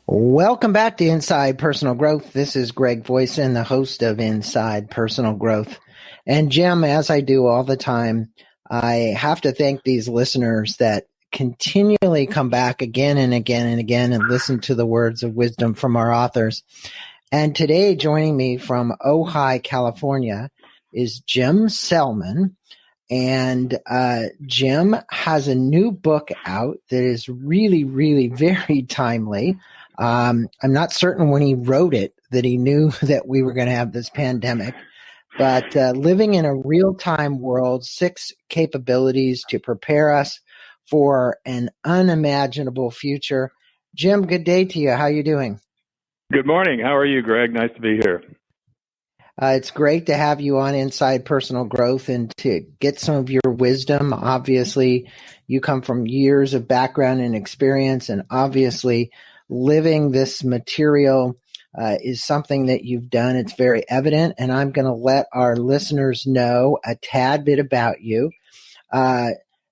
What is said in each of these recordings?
Welcome back to Inside Personal Growth. This is Greg Voisen, the host of Inside Personal Growth. And Jim, as I do all the time, I have to thank these listeners that continually come back again and again and again and listen to the words of wisdom from our authors. And today, joining me from Ojai, California, is Jim Selman. And Jim has a new book out that is really, really very timely. I'm not certain when he wrote it that he knew that we were going to have this pandemic, but living in a real-time world, 6 capabilities to prepare us for an unimaginable future. Jim, good day to you. How are you doing? Good morning. How are you, Greg? Nice to be here. It's great to have you on Inside Personal Growth and to get some of your wisdom. Obviously, you come from years of background and experience, and obviously living this material is something that you've done. It's very evident, and I'm going to let our listeners know a tad bit about you.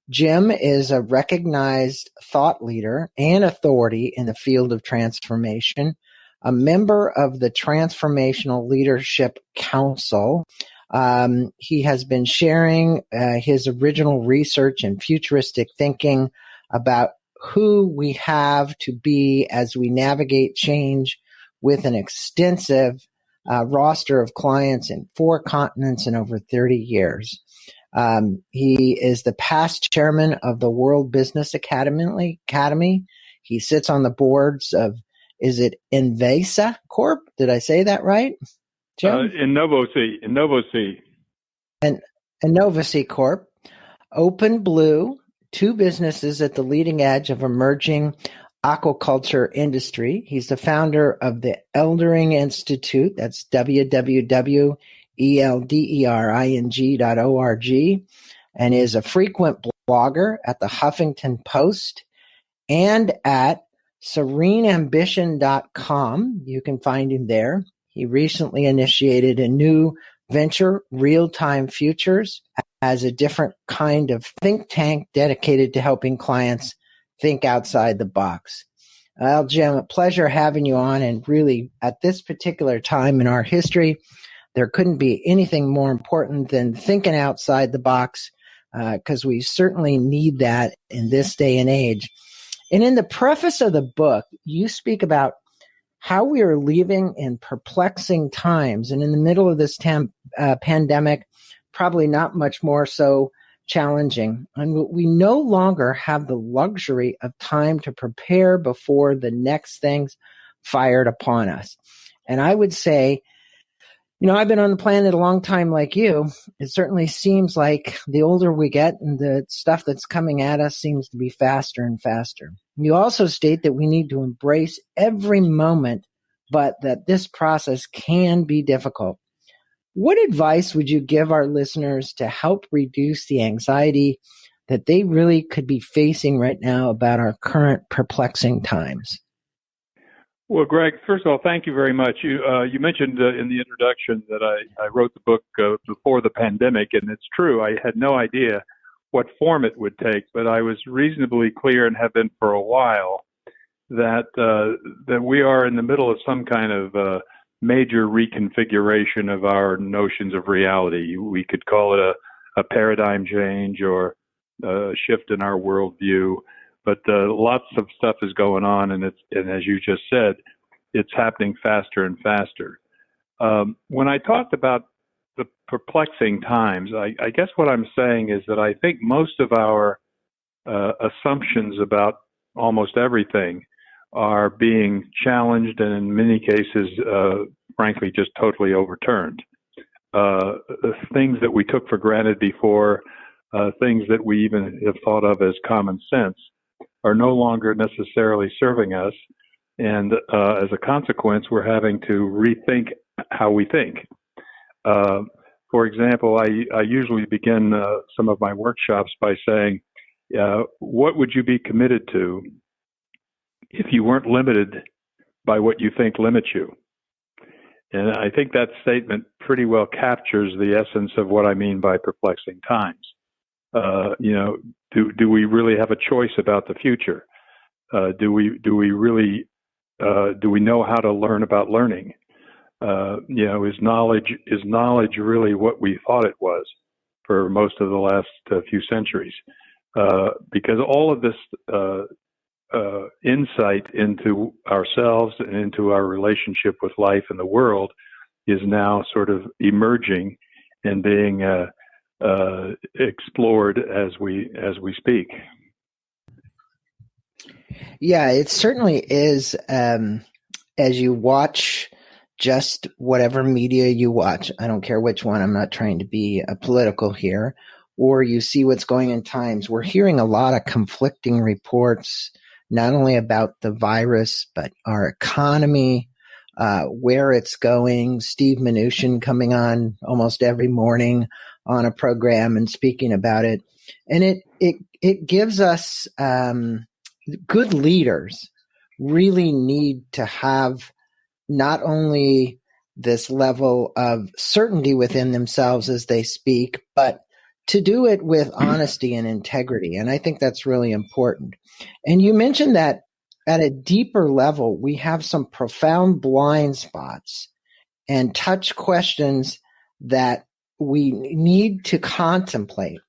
Jim is a recognized thought leader and authority in the field of transformation, a member of the Transformational Leadership Council. He has been sharing his original research and futuristic thinking about who we have to be as we navigate change with an extensive roster of clients in 4 continents and over 30 years. He is the past chairman of the World Business Academy. He sits on the boards of, is it Envisa Corp? Did I say that right, Jim? Innovocy. And Innovocy Corp. Open Blue, 2 businesses at the leading edge of emerging aquaculture industry. He's the founder of the Eldering Institute. That's www.eldering.org, and is a frequent blogger at the Huffington Post and at sereneambition.com. You can find him there. He recently initiated a new venture, RealTime Futures, as a different kind of think tank dedicated to helping clients think outside the box. Well, Jim, a pleasure having you on. And really, at this particular time in our history, there couldn't be anything more important than thinking outside the box, because we certainly need that in this day and age. And in the preface of the book, you speak about how we are living in perplexing times, and in the middle of this pandemic, probably not much more so challenging. And we no longer have the luxury of time to prepare before the next thing's fired upon us. And I would say, I've been on the planet a long time like you. It certainly seems like the older we get and the stuff that's coming at us seems to be faster and faster. You also state that we need to embrace every moment, but that this process can be difficult. What advice would you give our listeners to help reduce the anxiety that they really could be facing right now about our current perplexing times? Well, Greg, first of all, thank you very much. You mentioned in the introduction that I wrote the book before the pandemic, and it's true. I had no idea what form it would take, but I was reasonably clear, and have been for a while, that we are in the middle of some kind of major reconfiguration of our notions of reality. We could call it a paradigm change or a shift in our worldview. But lots of stuff is going on, and as you just said, it's happening faster and faster. When I talked about the perplexing times, I guess what I'm saying is that I think most of our assumptions about almost everything are being challenged, and in many cases, frankly, just totally overturned. Things that we took for granted before, things that we even have thought of as common sense, are no longer necessarily serving us. And as a consequence, we're having to rethink how we think. For example, I usually begin some of my workshops by saying, what would you be committed to if you weren't limited by what you think limits you? And I think that statement pretty well captures the essence of what I mean by perplexing times. Do we really have a choice about the future? Do we really do we know how to learn about learning? Is knowledge really what we thought it was for most of the last few centuries? Because all of this insight into ourselves and into our relationship with life and the world is now sort of emerging and being explored as we speak. Yeah, it certainly is. As you watch just whatever media you watch, I don't care which one, I'm not trying to be political here, or you see what's going in times, we're hearing a lot of conflicting reports, not only about the virus, but our economy, where it's going. Steve Mnuchin coming on almost every morning on a program and speaking about it. And it gives us good leaders really need to have not only this level of certainty within themselves as they speak, but to do it with honesty and integrity. And I think that's really important. And you mentioned that at a deeper level, we have some profound blind spots and touch questions that we need to contemplate.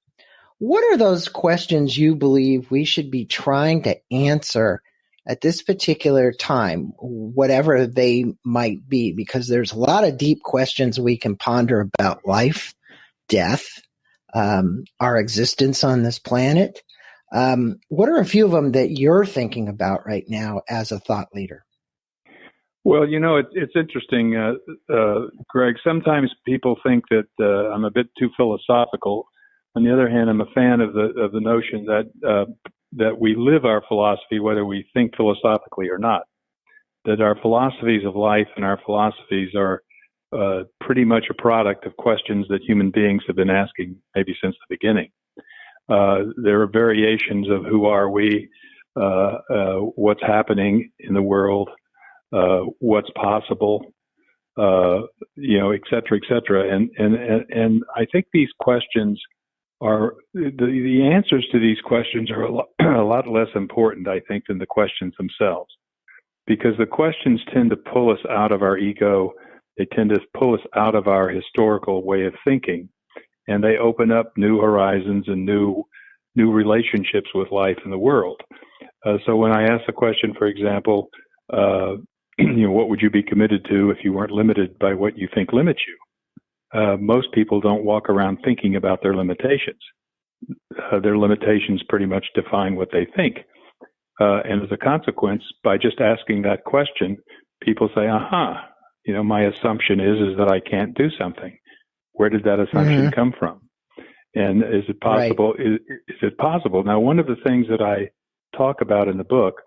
What are those questions you believe we should be trying to answer at this particular time, whatever they might be? Because there's a lot of deep questions we can ponder about life, death, our existence on this planet. What are a few of them that you're thinking about right now as a thought leader? Well, it's interesting, Greg. Sometimes people think that I'm a bit too philosophical. On the other hand, I'm a fan of the notion that we live our philosophy whether we think philosophically or not. That our philosophies of life and our philosophies are pretty much a product of questions that human beings have been asking maybe since the beginning. There are variations of who are we, what's happening in the world, what's possible, et cetera, et cetera. And I think these questions are the answers to these questions are a lot less important, I think, than the questions themselves, because the questions tend to pull us out of our ego. They tend to pull us out of our historical way of thinking, and they open up new horizons and new relationships with life and the world. So when I ask the question, for example, what would you be committed to if you weren't limited by what you think limits you? Most people don't walk around thinking about their limitations. Their limitations pretty much define what they think. And as a consequence, by just asking that question, people say, aha, my assumption is that I can't do something. Where did that assumption come from? And is it possible? Right. Is it possible? Now, one of the things that I talk about in the book,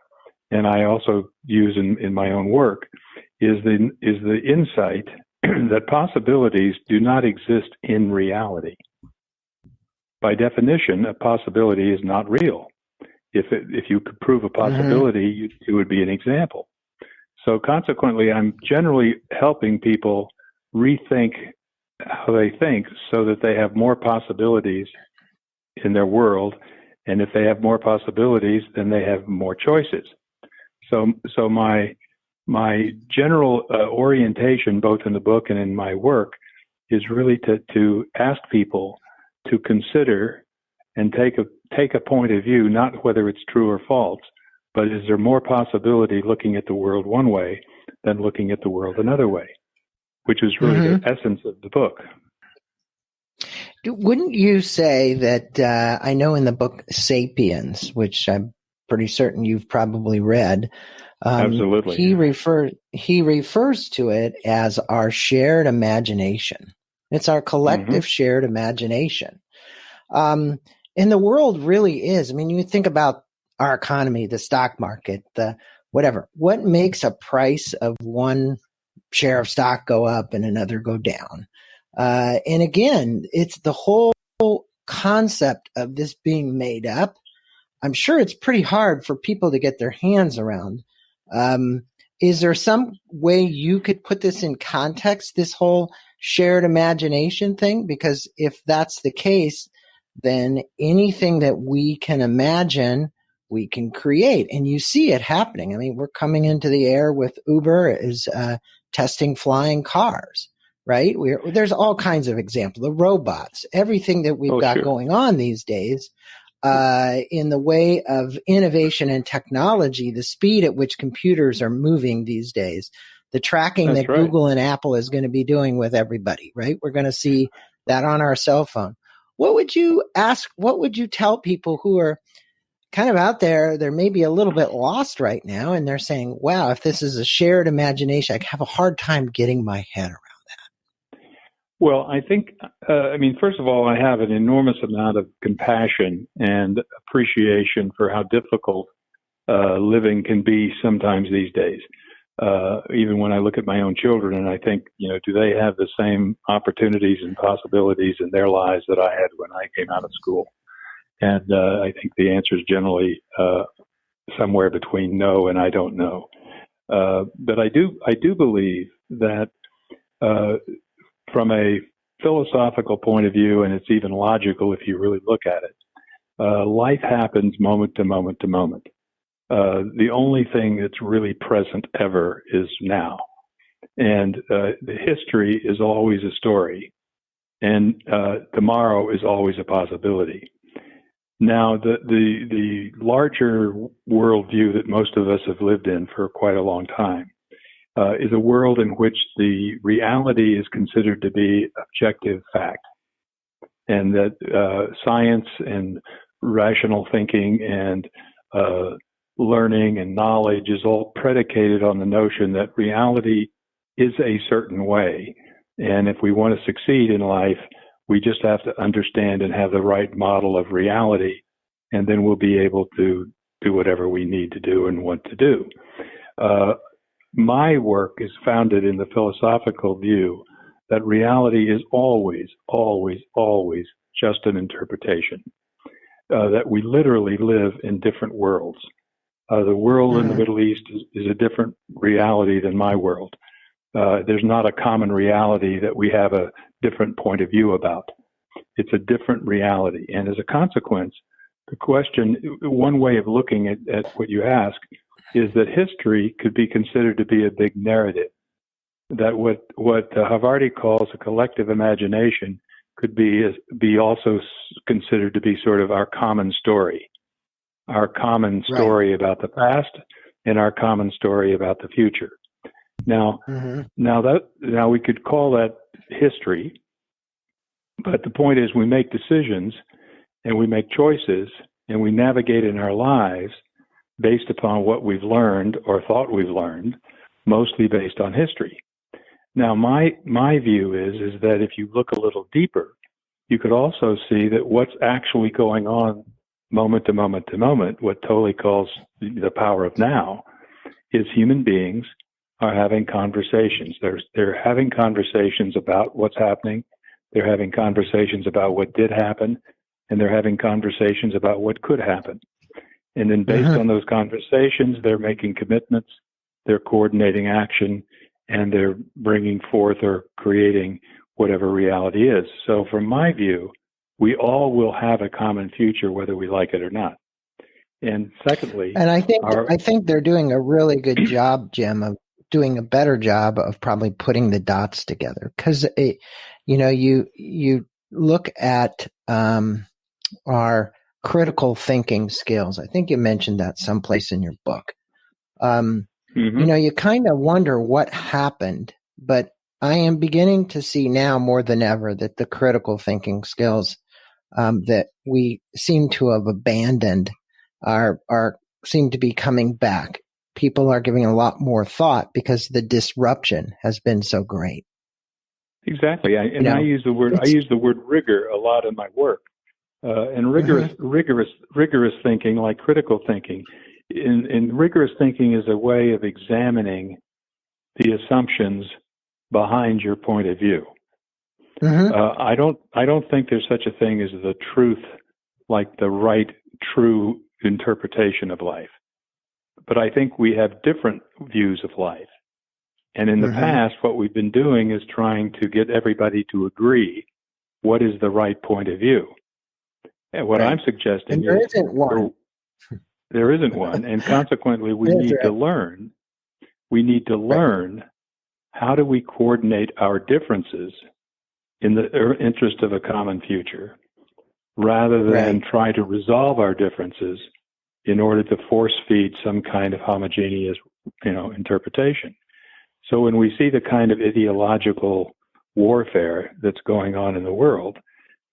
and I also use in my own work, is the insight that possibilities do not exist in reality. By definition, a possibility is not real. If you could prove a possibility, it would be an example. So consequently, I'm generally helping people rethink how they think so that they have more possibilities in their world. And if they have more possibilities, then they have more choices. So my general orientation, both in the book and in my work, is really to ask people to consider and take a point of view, not whether it's true or false, but is there more possibility looking at the world one way than looking at the world another way, which is really the essence of the book. Wouldn't you say that, I know in the book Sapiens, which I'm pretty certain you've probably read, absolutely, he refers to it as our shared imagination. It's our collective shared imagination. And the world really is. I mean, you think about our economy, the stock market, the whatever. What makes a price of one share of stock go up and another go down? And again, it's the whole concept of this being made up. I'm sure it's pretty hard for people to get their hands around. Is there some way you could put this in context, this whole shared imagination thing? Because if that's the case, then anything that we can imagine we can create. And you see it happening. I mean, we're coming into the air with Uber is testing flying cars, right? There's all kinds of examples, the robots, everything that we've got going on these days. In the way of innovation and technology, the speed at which computers are moving these days, the tracking that Google and Apple is going to be doing with everybody, right? We're going to see that on our cell phone. What would you tell people who are kind of out there, they're maybe a little bit lost right now, and they're saying, wow, if this is a shared imagination, I have a hard time getting my head around. Well, I think, first of all, I have an enormous amount of compassion and appreciation for how difficult living can be sometimes these days. Even when I look at my own children and I think, do they have the same opportunities and possibilities in their lives that I had when I came out of school? And I think the answer is generally somewhere between no and I don't know. But I do believe that from a philosophical point of view, and it's even logical if you really look at it, life happens moment to moment to moment. The only thing that's really present ever is now. And the history is always a story, and tomorrow is always a possibility. Now, the larger worldview that most of us have lived in for quite a long time is a world in which the reality is considered to be objective fact, and that science and rational thinking and learning and knowledge is all predicated on the notion that reality is a certain way. And if we want to succeed in life, we just have to understand and have the right model of reality, and then we'll be able to do whatever we need to do and want to do. My work is founded in the philosophical view that reality is always, always, always just an interpretation, that we literally live in different worlds. The world in the Middle East is a different reality than my world. There's not a common reality that we have a different point of view about. It's a different reality. And as a consequence, the question, one way of looking at what you ask, is that history could be considered to be a big narrative, that what Havarti calls a collective imagination could be also considered to be sort of our common story about the past and our common story about the future. Now we could call that history, but the point is we make decisions and we make choices and we navigate in our lives based upon what we've learned or thought we've learned, mostly based on history. Now, my view is that if you look a little deeper, you could also see that what's actually going on moment to moment to moment, what Tolle calls the power of now, is human beings are having conversations. They're having conversations about what's happening. They're having conversations about what did happen, and they're having conversations about what could happen. And then based on those conversations, they're making commitments, they're coordinating action, and they're bringing forth or creating whatever reality is. So from my view, we all will have a common future, whether we like it or not. And secondly, and I think they're doing a really good job, Jim, of doing a better job of probably putting the dots together. Because you look at our critical thinking skills. I think you mentioned that someplace in your book. You kind of wonder what happened, but I am beginning to see now more than ever that the critical thinking skills that we seem to have abandoned seem to be coming back. People are giving a lot more thought because the disruption has been so great. Exactly. I use the word rigor a lot in my work. And rigorous thinking, like critical thinking, in rigorous thinking is a way of examining the assumptions behind your point of view. I don't think there's such a thing as the truth, like the right, true interpretation of life. But I think we have different views of life. And in the past, what we've been doing is trying to get everybody to agree what is the right point of view. And what I'm suggesting there isn't one. There isn't one, and consequently, we That's need right. to learn. We need to Right. learn how do we coordinate our differences in the interest of a common future, rather than Right. try to resolve our differences in order to force feed some kind of homogeneous, interpretation. So when we see the kind of ideological warfare that's going on in the world,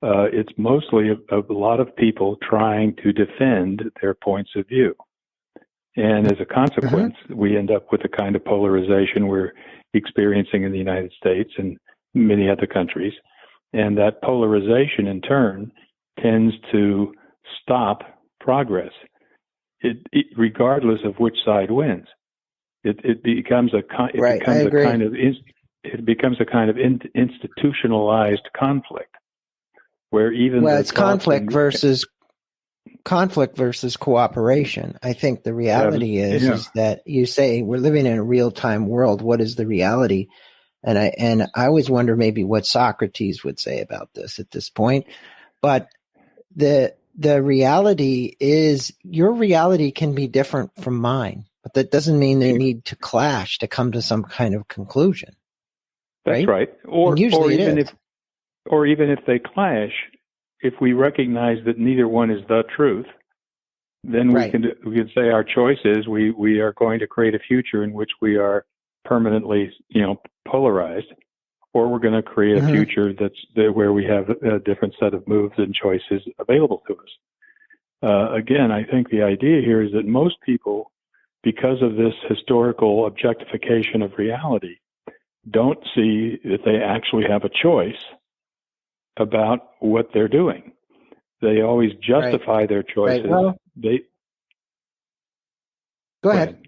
it's mostly a lot of people trying to defend their points of view. And as a consequence, we end up with the kind of polarization we're experiencing in the United States and many other countries. And that polarization, in turn, tends to stop progress, regardless of which side wins. It becomes a kind of institutionalized conflict, where even it's conflict versus cooperation. I think the reality is that you say we're living in a real-time world. What is the reality? And I always wonder maybe what Socrates would say about this at this point. But the reality is your reality can be different from mine, but that doesn't mean they need to clash to come to some kind of conclusion. That's right. Or even if they clash, if we recognize that neither one is the truth, then we can say our choice is we are going to create a future in which we are permanently, polarized, or we're going to create a future that's where we have a different set of moves and choices available to us. Again, I think the idea here is that most people, because of this historical objectification of reality, don't see that they actually have a choice about what they're doing. They always justify their choices. Right. Well, go ahead.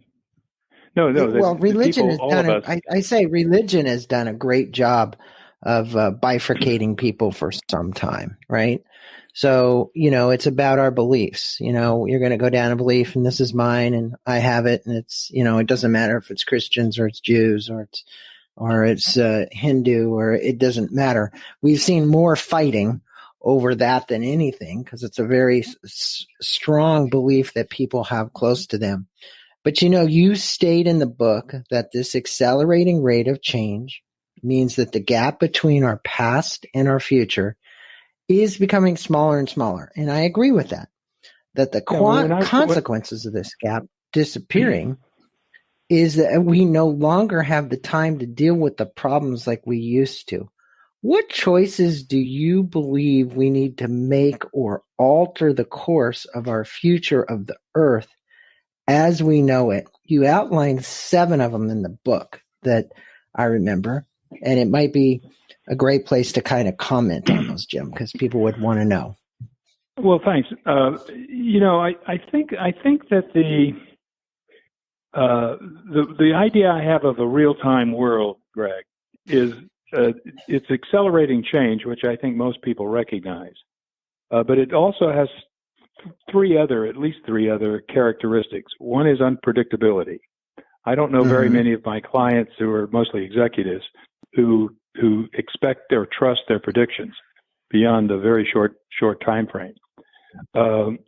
No. Well, religion has done. I say religion has done a great job of bifurcating people for some time, right? So it's about our beliefs. You're going to go down a belief, and this is mine, and I have it, and it's it doesn't matter if it's Christians or it's Jews or it's Hindu, or it doesn't matter. We've seen more fighting over that than anything, because it's a very strong belief that people have close to them. But you state in the book that this accelerating rate of change means that the gap between our past and our future is becoming smaller and smaller. And I agree with that. That the consequences of this gap disappearing is that we no longer have the time to deal with the problems like we used to. What choices do you believe we need to make or alter the course of our future of the earth as we know it? You outlined 7 of them in the book that I remember, and it might be a great place to kind of comment on those, Jim, because people would want to know. Well, thanks. I think that the idea I have of a real-time world, Greg, is it's accelerating change, which I think most people recognize, but it also has at least three other characteristics. One is unpredictability. I don't know very many of my clients, who are mostly executives, who expect or trust their predictions beyond a very short time frame. So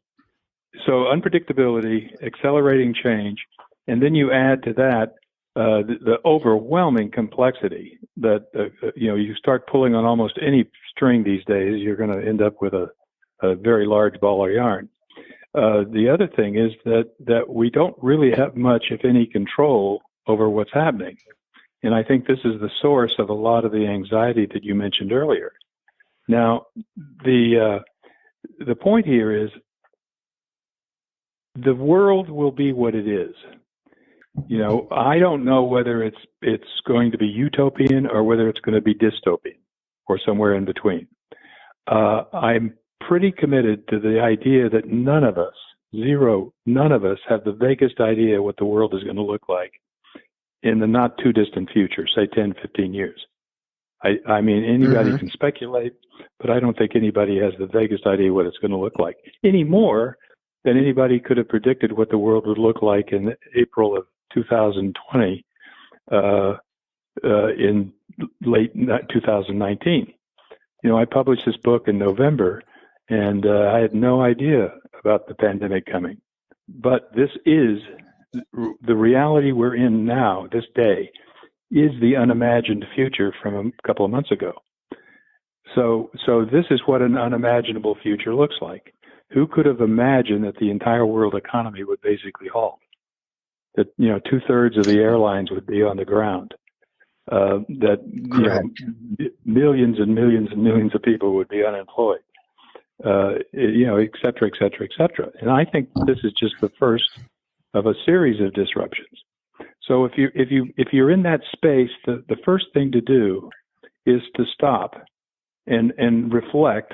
unpredictability, accelerating change, and then you add to that the overwhelming complexity that you start pulling on almost any string these days, you're going to end up with a very large ball of yarn. The other thing is that we don't really have much, if any, control over what's happening. And I think this is the source of a lot of the anxiety that you mentioned earlier. Now, the point here is the world will be what it is. I don't know whether it's going to be utopian or whether it's going to be dystopian or somewhere in between. I'm pretty committed to the idea that none of us have the vaguest idea what the world is going to look like in the not too distant future, say 10, 15 years. I mean, anybody can speculate, but I don't think anybody has the vaguest idea what it's going to look like, any more than anybody could have predicted what the world would look like in April of 2020 in late 2019. I published this book in November, and I had no idea about the pandemic coming. But this is the reality we're in now, this day, is the unimagined future from a couple of months ago. So this is what an unimaginable future looks like. Who could have imagined that the entire world economy would basically halt? That 2/3 of the airlines would be on the ground. That millions and millions and millions of people would be unemployed. Et cetera, et cetera, et cetera. And I think this is just the first of a series of disruptions. So if you're in that space, the first thing to do is to stop and reflect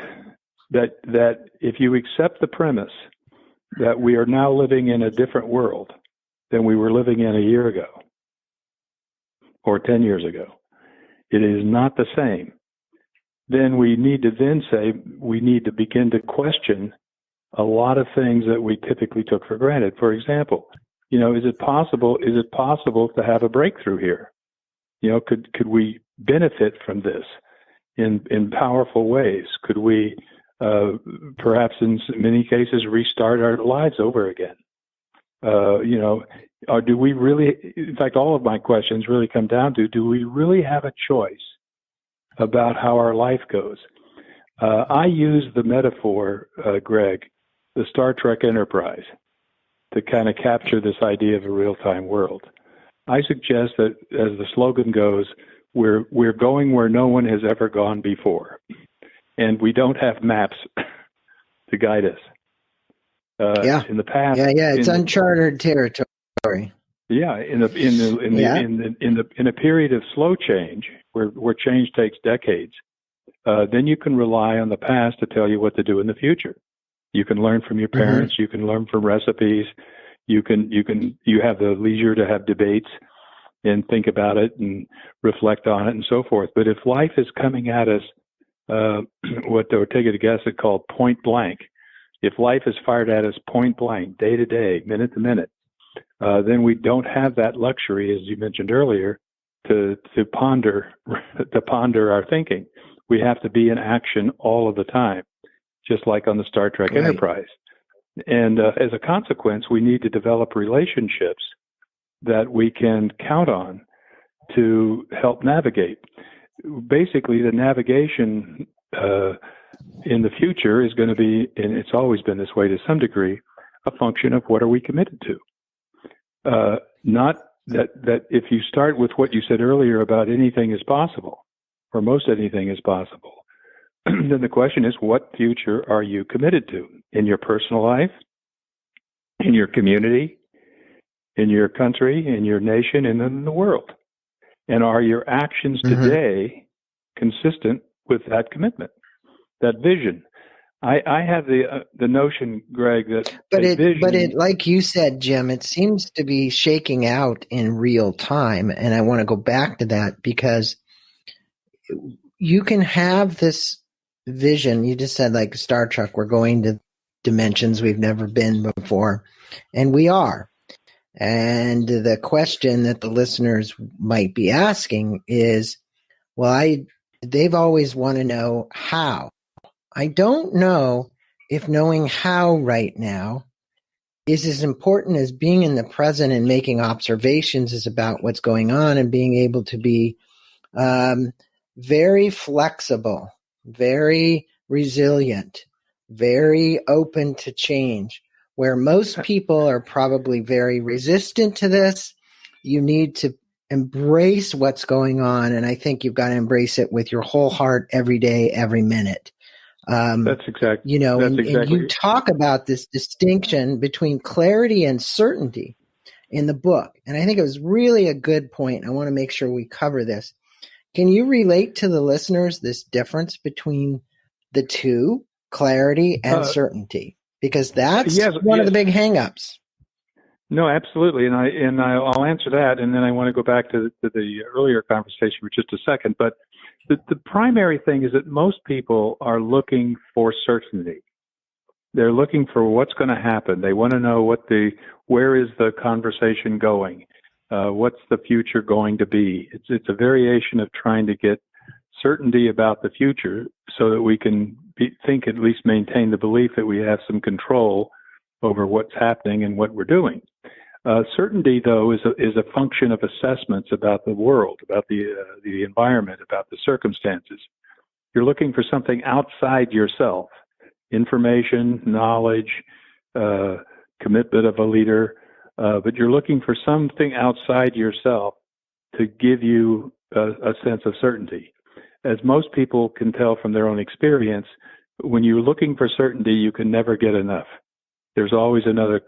that if you accept the premise that we are now living in a different world than we were living in a year ago or 10 years ago, it is not the same. Then we need to say we need to begin to question a lot of things that we typically took for granted. For example, is it possible to have a breakthrough here? Could we benefit from this in powerful ways? Could we perhaps in many cases restart our lives over again? Or do we really, in fact, all of my questions really come down to, do we really have a choice about how our life goes? I use the metaphor, Greg, the Star Trek Enterprise, to kind of capture this idea of a real-time world. I suggest that, as the slogan goes, we're going where no one has ever gone before, and we don't have maps to guide us. In the past, it's uncharted territory. Yeah, in a period of slow change, where change takes decades, then you can rely on the past to tell you what to do in the future. You can learn from your parents. You can learn from recipes. You have the leisure to have debates and think about it and reflect on it and so forth. But if life is coming at us, what or take a guess at called point blank, if life is fired at us point blank, day to day, minute to minute, then we don't have that luxury, as you mentioned earlier, to ponder our thinking. We have to be in action all of the time, just like on the Star Trek Enterprise. And as a consequence, we need to develop relationships that we can count on to help navigate. Basically, the navigation in the future is going to be, and it's always been this way to some degree, a function of what are we committed to. Not that if you start with what you said earlier about anything is possible, or most anything is possible, then the question is, what future are you committed to in your personal life, in your community, in your country, in your nation, and in the world? And are your actions today consistent with that commitment, that vision? I have the notion, Greg, that but it like you said, Jim, it seems to be shaking out in real time, and I want to go back to that because you can have this vision. You just said, like Star Trek, we're going to dimensions we've never been before, and we are. And the question that the listeners might be asking is, well, they've always want to know how. I don't know if knowing how right now is as important as being in the present and making observations is about what's going on and being able to be very flexible, very resilient, very open to change. Where most people are probably very resistant to this, you need to embrace what's going on. And I think you've got to embrace it with your whole heart every day, every minute. That's exactly. And you talk about this distinction between clarity and certainty in the book. And I think it was really a good point. I want to make sure we cover this. Can you relate to the listeners this difference between the two, clarity and certainty? Because that's one of the big hangups. No, absolutely, and I'll answer that, and then I want to go back to the earlier conversation for just a second. But the primary thing is that most people are looking for certainty. They're looking for what's going to happen. They want to know where is the conversation going, what's the future going to be. It's a variation of trying to get certainty about the future so that we can at least maintain the belief that we have some control over what's happening and what we're doing. Certainty, though, is a function of assessments about the world, about the environment, about the circumstances. You're looking for something outside yourself: information, knowledge, commitment of a leader, but you're looking for something outside yourself to give you a sense of certainty. As most people can tell from their own experience, when you're looking for certainty, you can never get enough. There's always another,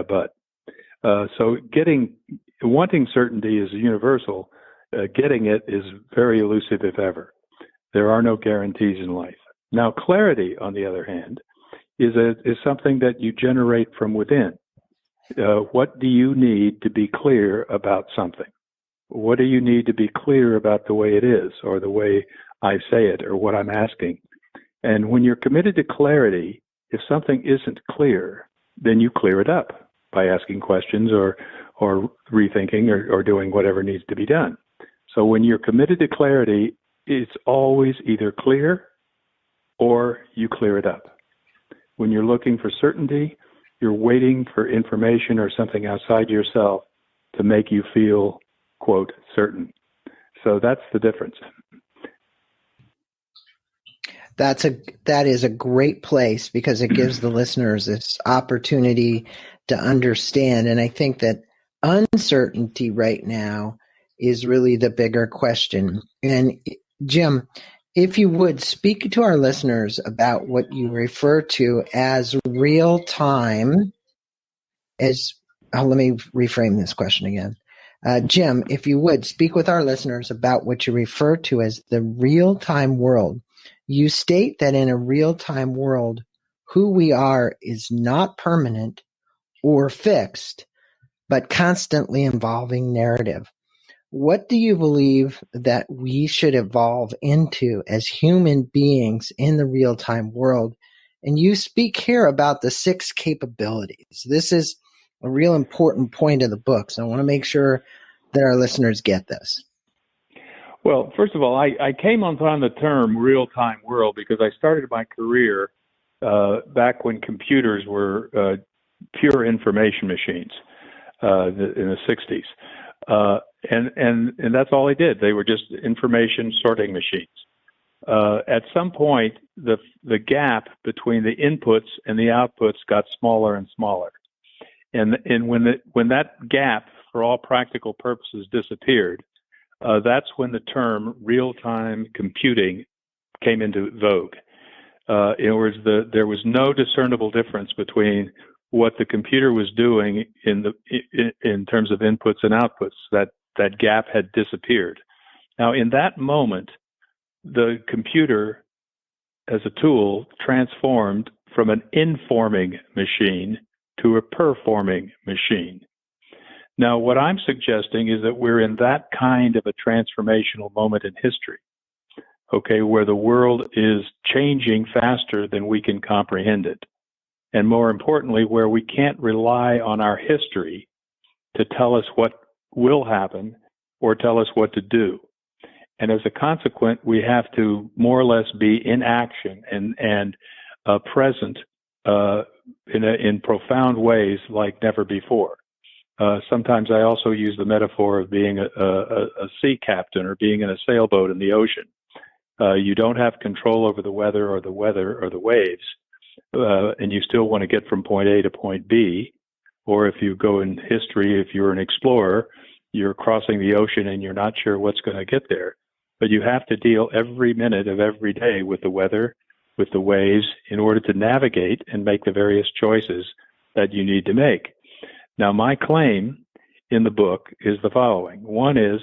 but. So wanting certainty is universal. Getting it is very elusive, if ever. There are no guarantees in life. Now, clarity, on the other hand, is something that you generate from within. What do you need to be clear about something? What do you need to be clear about the way it is, or the way I say it, or what I'm asking? And when you're committed to clarity, if something isn't clear, then you clear it up by asking questions or rethinking or doing whatever needs to be done. So when you're committed to clarity, it's always either clear or you clear it up. When you're looking for certainty, you're waiting for information or something outside yourself to make you feel, quote, certain. So that's the difference. That is a great place, because it gives the listeners this opportunity to understand. And I think that uncertainty right now is really the bigger question. And Jim, if you would speak to our listeners about what you refer to as real time, let me reframe this question again. Jim, if you would speak with our listeners about what you refer to as the real-time world. You state that in a real-time world, who we are is not permanent or fixed, but constantly evolving narrative. What do you believe that we should evolve into as human beings in the real-time world? And you speak here about the 6 capabilities. This is a real important point of the book, so I want to make sure that our listeners get this. Well, first of all, I came upon the term real-time world because I started my career back when computers were pure information machines in the 60s. And that's all they did. They were just information sorting machines. At some point, the gap between the inputs and the outputs got smaller and smaller. And when that gap, for all practical purposes, disappeared, that's when the term real-time computing came into vogue. In other words, there was no discernible difference between what the computer was doing in terms of inputs and outputs. That gap had disappeared. Now, in that moment, the computer, as a tool, transformed from an informing machine to a performing machine. Now, what I'm suggesting is that we're in that kind of a transformational moment in history, okay, where the world is changing faster than we can comprehend it. And more importantly, where we can't rely on our history to tell us what will happen or tell us what to do. And as a consequence, we have to more or less be in action and present in profound ways like never before. Sometimes I also use the metaphor of being a sea captain or being in a sailboat in the ocean. You don't have control over the weather or the waves, and you still want to get from point A to point B. Or if you go in history, if you're an explorer, you're crossing the ocean and you're not sure what's going to get there. But you have to deal every minute of every day with the weather, with the waves, in order to navigate and make the various choices that you need to make. Now, my claim in the book is the following. One is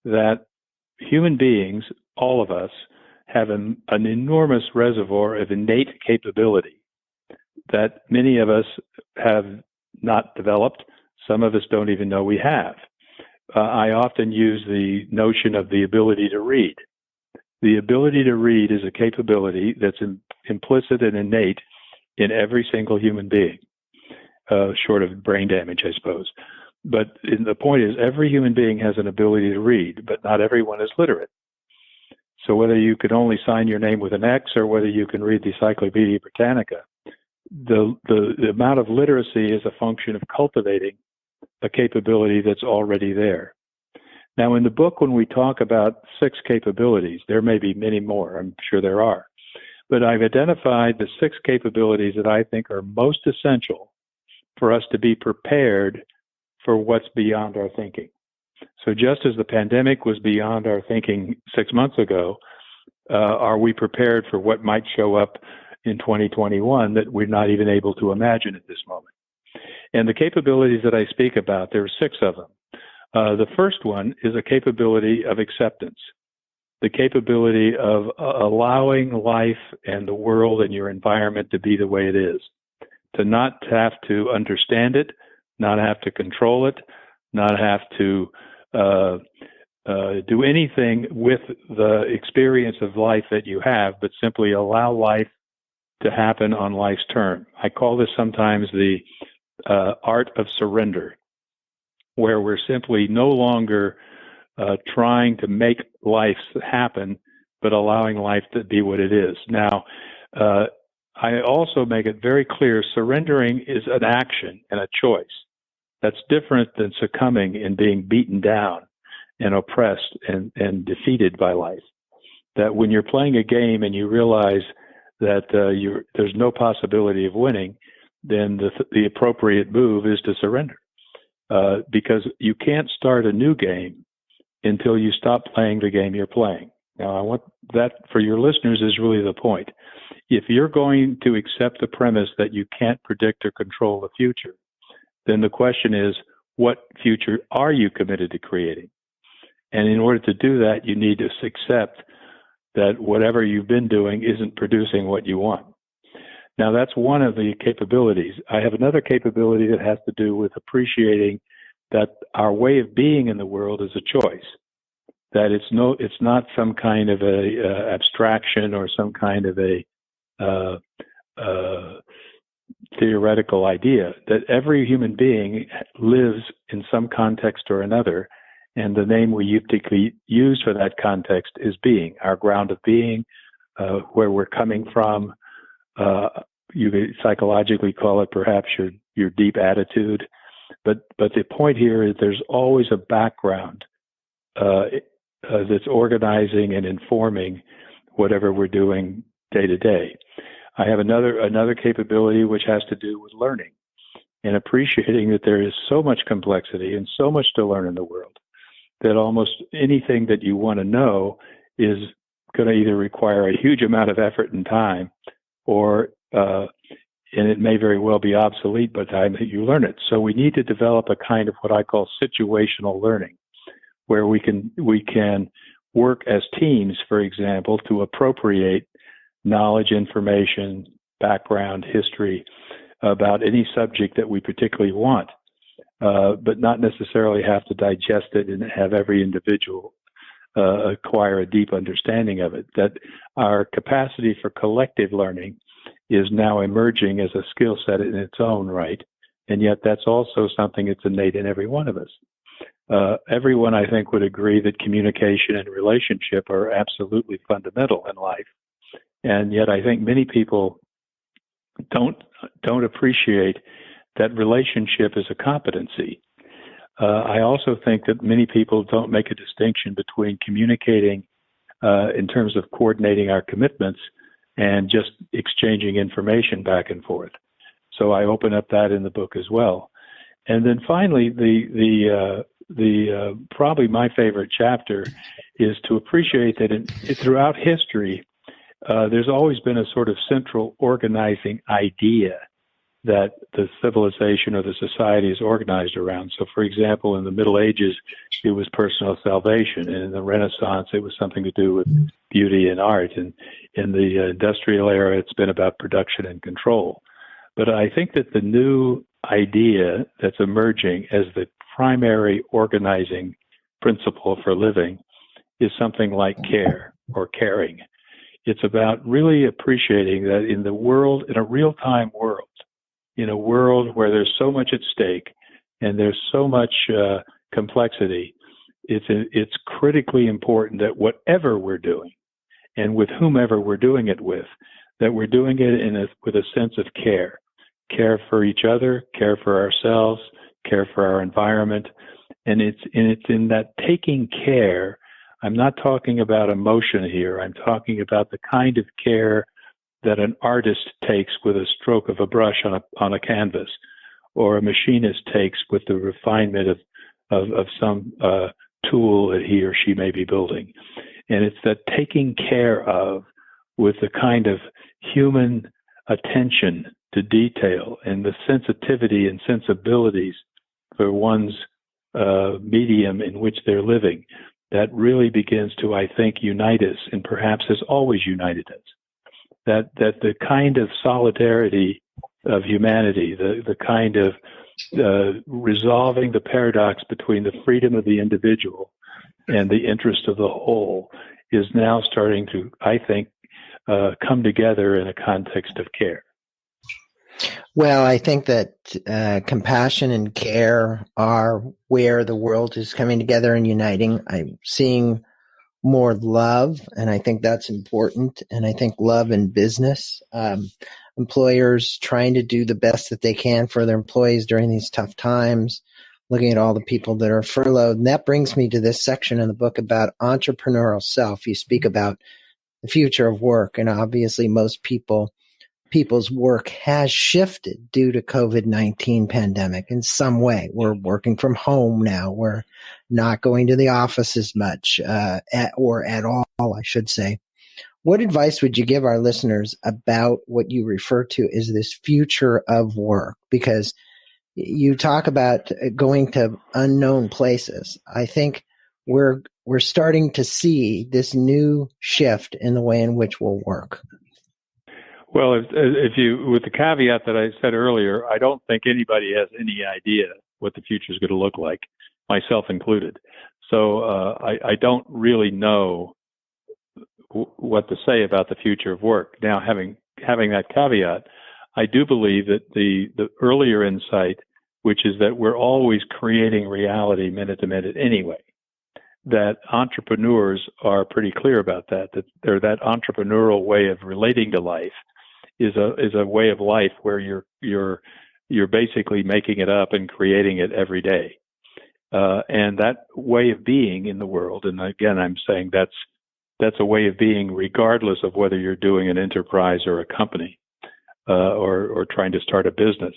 that human beings, all of us, have an enormous reservoir of innate capability that many of us have not developed. Some of us don't even know we have. I often use the notion of the ability to read. The ability to read is a capability that's implicit and innate in every single human being, short of brain damage, I suppose. But the point is, every human being has an ability to read, but not everyone is literate. So whether you can only sign your name with an X or whether you can read the Encyclopedia Britannica, the amount of literacy is a function of cultivating a capability that's already there. Now, in the book, when we talk about 6 capabilities, there may be many more, I'm sure there are, but I've identified the 6 capabilities that I think are most essential for us to be prepared for what's beyond our thinking. So just as the pandemic was beyond our thinking 6 months ago, are we prepared for what might show up in 2021 that we're not even able to imagine at this moment? And the capabilities that I speak about, there are 6 of them. The first one is a capability of acceptance, the capability of allowing life and the world and your environment to be the way it is, to not have to understand it, not have to control it, not have to do anything with the experience of life that you have, but simply allow life to happen on life's term. I call this sometimes the art of surrender, where we're simply no longer trying to make life happen, but allowing life to be what it is. Now, I also make it very clear, surrendering is an action and a choice. That's different than succumbing and being beaten down and oppressed and defeated by life. That when you're playing a game and you realize that there's no possibility of winning, then the appropriate move is to surrender. Because you can't start a new game until you stop playing the game you're playing. Now, I want that for your listeners is really the point. If you're going to accept the premise that you can't predict or control the future, then the question is, what future are you committed to creating? And in order to do that, you need to accept that whatever you've been doing isn't producing what you want. Now, that's one of the capabilities. I have another capability that has to do with appreciating that our way of being in the world is a choice. That it's not some kind of a abstraction or some kind of a theoretical idea. That every human being lives in some context or another, and the name we typically use for that context is being, our ground of being, where we're coming from. You could psychologically call it perhaps your deep attitude, but the point here is there's always a background that's organizing and informing whatever we're doing day to day. I have another capability which has to do with learning and appreciating that there is so much complexity and so much to learn in the world that almost anything that you want to know is going to either require a huge amount of effort and time, or and it may very well be obsolete by the time that you learn it. So we need to develop a kind of what I call situational learning, where we can work as teams, for example, to appropriate knowledge, information, background, history about any subject that we particularly want, but not necessarily have to digest it and have every individual acquire a deep understanding of it. That our capacity for collective learning is now emerging as a skill set in its own right, and yet that's also something that's innate in every one of us. Everyone, I think, would agree that communication and relationship are absolutely fundamental in life, and yet I think many people don't appreciate that relationship is a competency. I also think that many people don't make a distinction between communicating in terms of coordinating our commitments and just exchanging information back and forth. So I open up that in the book as well. And then finally, the probably my favorite chapter is to appreciate that throughout history, there's always been a sort of central organizing idea that the civilization or the society is organized around. So, for example, in the Middle Ages, it was personal salvation. And in the Renaissance, it was something to do with beauty and art. And in the industrial era, it's been about production and control. But I think that the new idea that's emerging as the primary organizing principle for living is something like care or caring. It's about really appreciating that in the world, in a real-time world, in a world where there's so much at stake and there's so much complexity, it's critically important that whatever we're doing and with whomever we're doing it with, that we're doing it with a sense of care for each other, care for ourselves, care for our environment. And it's in that taking care. I'm not talking about emotion here. I'm talking about the kind of care that an artist takes with a stroke of a brush on a canvas, or a machinist takes with the refinement of some tool that he or she may be building. And it's that taking care of with the kind of human attention to detail and the sensitivity and sensibilities for one's medium in which they're living, that really begins to, I think, unite us, and perhaps has always united us. That the kind of solidarity of humanity, the kind of resolving the paradox between the freedom of the individual and the interest of the whole is now starting to, I think, come together in a context of care. Well, I think that compassion and care are where the world is coming together and uniting. I'm seeing more love, and I think that's important. And I think love in business, employers trying to do the best that they can for their employees during these tough times, looking at all the people that are furloughed. And that brings me to this section in the book about entrepreneurial self. You speak about the future of work, and obviously most people's work has shifted due to COVID-19 pandemic in some way. We're working from home now. We're not going to the office as much, or at all, I should say. What advice would you give our listeners about what you refer to as this future of work? Because you talk about going to unknown places. I think we're starting to see this new shift in the way in which we'll work. Well, if you, with the caveat that I said earlier, I don't think anybody has any idea what the future is going to look like, myself included. So I don't really know what to say about the future of work. Now, having that caveat, I do believe that the earlier insight, which is that we're always creating reality minute to minute anyway, that entrepreneurs are pretty clear about that that entrepreneurial way of relating to life is a way of life where you're basically making it up and creating it every day. And that way of being in the world, and again, I'm saying that's a way of being regardless of whether you're doing an enterprise or a company, or trying to start a business.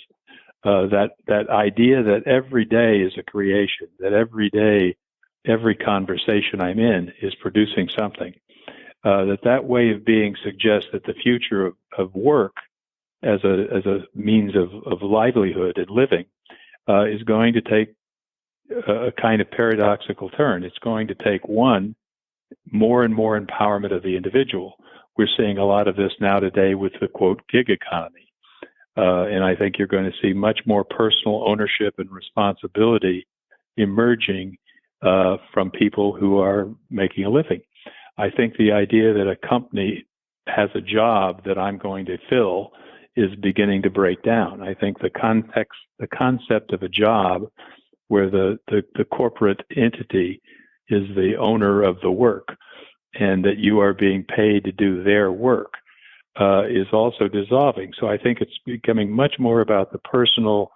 That idea that every day is a creation, that every day, every conversation I'm in is producing something. That way of being suggests that the future of work as a means of livelihood and living is going to take a kind of paradoxical turn. It's going to take more and more empowerment of the individual. We're seeing a lot of this now today with the quote gig economy. And I think you're going to see much more personal ownership and responsibility emerging from people who are making a living. I think the idea that a company has a job that I'm going to fill is beginning to break down. I think the concept of a job where the corporate entity is the owner of the work and that you are being paid to do their work is also dissolving. So I think it's becoming much more about the personal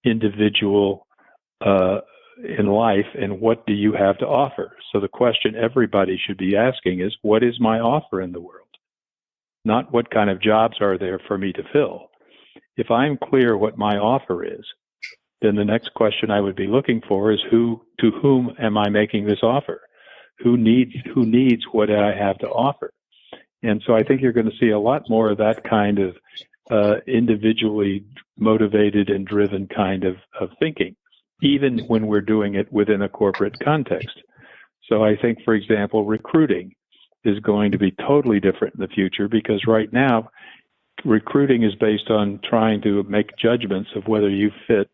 individual in life and what do you have to offer. So the question everybody should be asking is, what is my offer in the world? Not what kind of jobs are there for me to fill. If I'm clear what my offer is, then the next question I would be looking for is to whom am I making this offer? Who needs what I have to offer? And so I think you're going to see a lot more of that kind of individually motivated and driven kind of thinking, even when we're doing it within a corporate context. So I think, for example, recruiting is going to be totally different in the future because right now, recruiting is based on trying to make judgments of whether you fit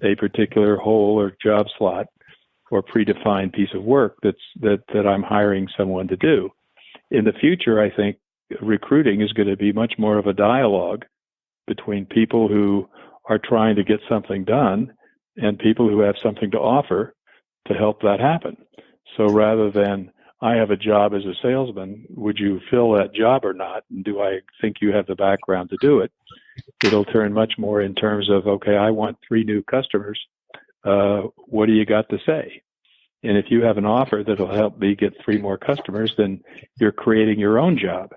a particular hole or job slot or predefined piece of work that I'm hiring someone to do. In the future, I think recruiting is going to be much more of a dialogue between people who are trying to get something done and people who have something to offer to help that happen. So rather than I have a job as a salesman. Would you fill that job or not? And do I think you have the background to do it? It'll turn much more in terms of, okay, I want 3 new customers. What do you got to say? And if you have an offer that'll help me get 3 more customers, then you're creating your own job.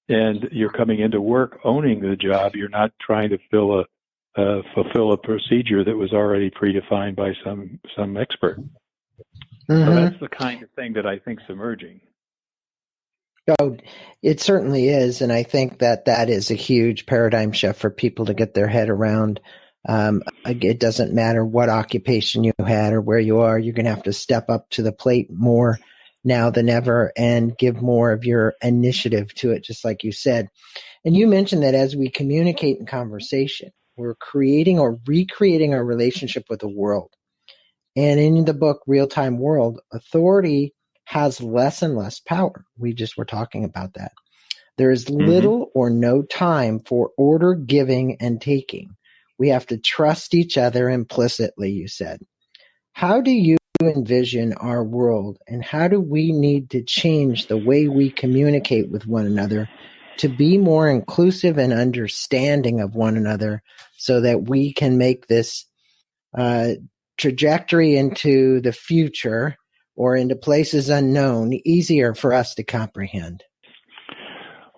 And you're coming into work owning the job. You're not trying to fulfill a procedure that was already predefined by some expert. Mm-hmm. So that's the kind of thing that I think is emerging. Oh, it certainly is. And I think that is a huge paradigm shift for people to get their head around. It doesn't matter what occupation you had or where you are, you're going to have to step up to the plate more now than ever and give more of your initiative to it, just like you said. And you mentioned that as we communicate in conversation, we're creating or recreating our relationship with the world. And in the book, RealTime World, authority has less and less power. We just were talking about that. There is little or no time for order giving and taking. We have to trust each other implicitly, you said. How do you envision our world, and how do we need to change the way we communicate with one another to be more inclusive and understanding of one another so that we can make this trajectory into the future or into places unknown easier for us to comprehend?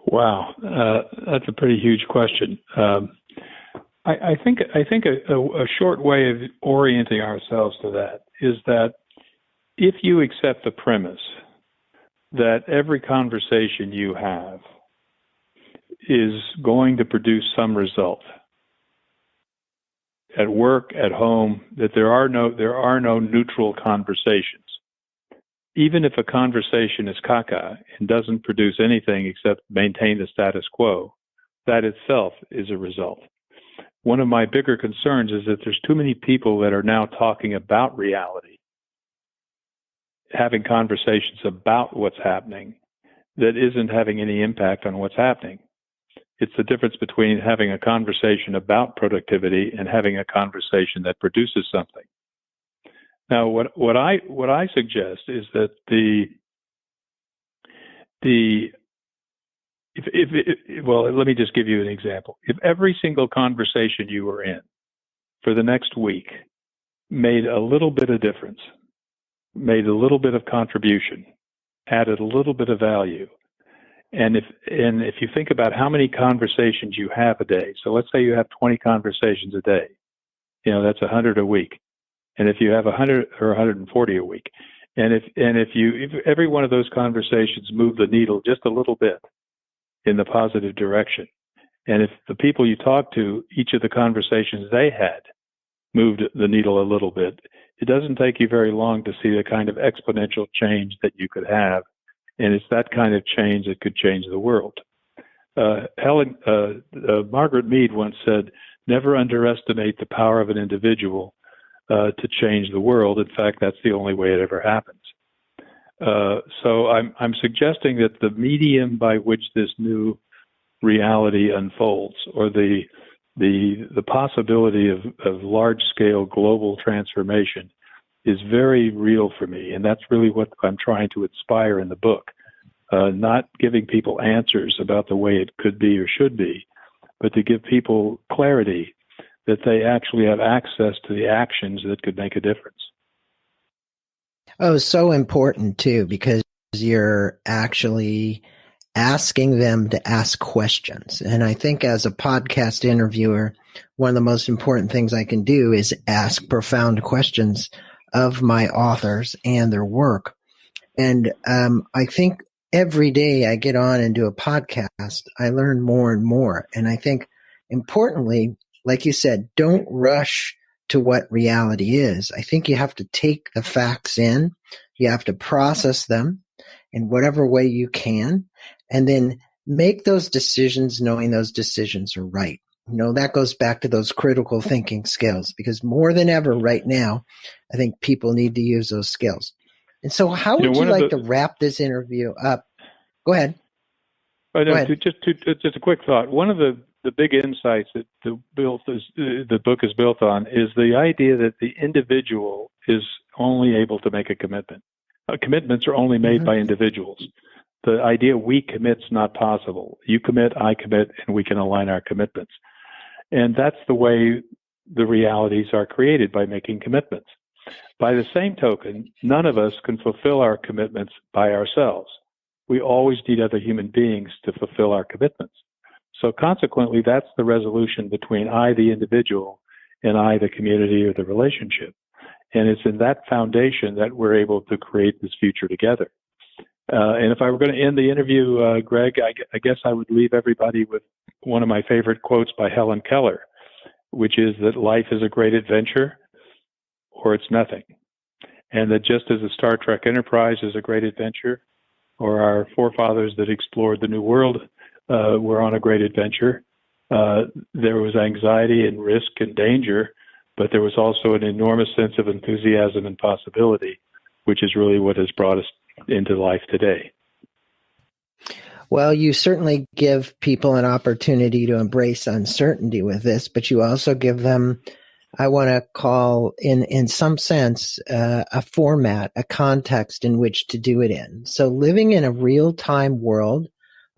Wow, that's a pretty huge question. I think a short way of orienting ourselves to that is that if you accept the premise that every conversation you have is going to produce some result, at work, at home, that there are no neutral conversations. Even if a conversation is caca and doesn't produce anything except maintain the status quo, that itself is a result. One of my bigger concerns is that there's too many people that are now talking about reality, having conversations about what's happening that isn't having any impact on what's happening. It's the difference between having a conversation about productivity and having a conversation that produces something. Now, what I suggest is that let me just give you an example. If every single conversation you were in for the next week made a little bit of difference, made a little bit of contribution, added a little bit of value, and if you think about how many conversations you have a day, so let's say you have 20 conversations a day, that's 100 a week. And if you have 100 or 140 a week, and if every one of those conversations move the needle just a little bit in the positive direction, and if the people you talk to, each of the conversations they had moved the needle a little bit, it doesn't take you very long to see the kind of exponential change that you could have. And it's that kind of change that could change the world. Margaret Mead once said, never underestimate the power of an individual to change the world. In fact, that's the only way it ever happens. So I'm suggesting that the medium by which this new reality unfolds, or the possibility of large-scale global transformation, is very real for me, and that's really what I'm trying to inspire in the book. Not giving people answers about the way it could be or should be, but to give people clarity that they actually have access to the actions that could make a difference. Oh, so important too, because you're actually asking them to ask questions. And I think as a podcast interviewer, one of the most important things I can do is ask profound questions of my authors and their work. And I think every day I get on and do a podcast, I learn more and more. And I think importantly, like you said, don't rush to what reality is. I think you have to take the facts in, you have to process them in whatever way you can, and then make those decisions knowing those decisions are right. That goes back to those critical thinking skills, because more than ever right now, I think people need to use those skills. And so how would you like to wrap this interview up? Go ahead. Go ahead. Just a quick thought. One of the big insights that the book is built on is the idea that the individual is only able to make a commitment. Commitments are only made by individuals. The idea we commit's not possible. You commit, I commit, and we can align our commitments. And that's the way the realities are created, by making commitments. By the same token, none of us can fulfill our commitments by ourselves. We always need other human beings to fulfill our commitments. So consequently, that's the resolution between I, the individual, and I, the community or the relationship. And it's in that foundation that we're able to create this future together. And if I were going to end the interview, Greg, I guess I would leave everybody with one of my favorite quotes by Helen Keller, which is that life is a great adventure or it's nothing. And that just as the Star Trek Enterprise is a great adventure, or our forefathers that explored the New World were on a great adventure, there was anxiety and risk and danger, but there was also an enormous sense of enthusiasm and possibility, which is really what has brought us into life today. Well, you certainly give people an opportunity to embrace uncertainty with this, but you also give them, I want to call in some sense, a format, a context in which to do it in. So living in a real-time world,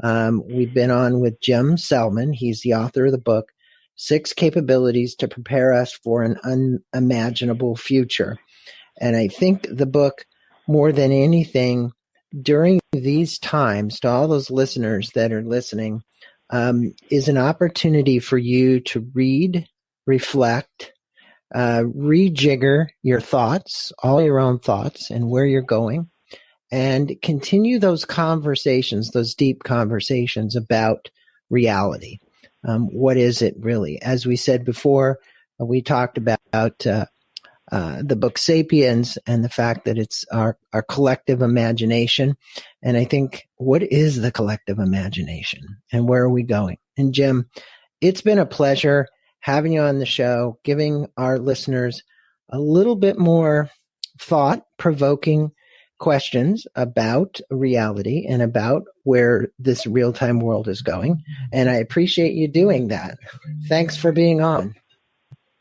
we've been on with Jim Selman. He's the author of the book, 6 Capabilities to Prepare Us for an Unimaginable Future. And I think the book, more than anything, during these times, to all those listeners that are listening, is an opportunity for you to read, reflect, rejigger your thoughts, all your own thoughts and where you're going, and continue those conversations, those deep conversations about reality. What is it really? As we said before, we talked about the book Sapiens and the fact that it's our collective imagination. And I think, what is the collective imagination and where are we going? And Jim, it's been a pleasure having you on the show, giving our listeners a little bit more thought-provoking questions about reality and about where this real-time world is going. And I appreciate you doing that. Thanks for being on.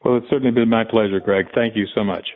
Well, it's certainly been my pleasure, Greg. Thank you so much.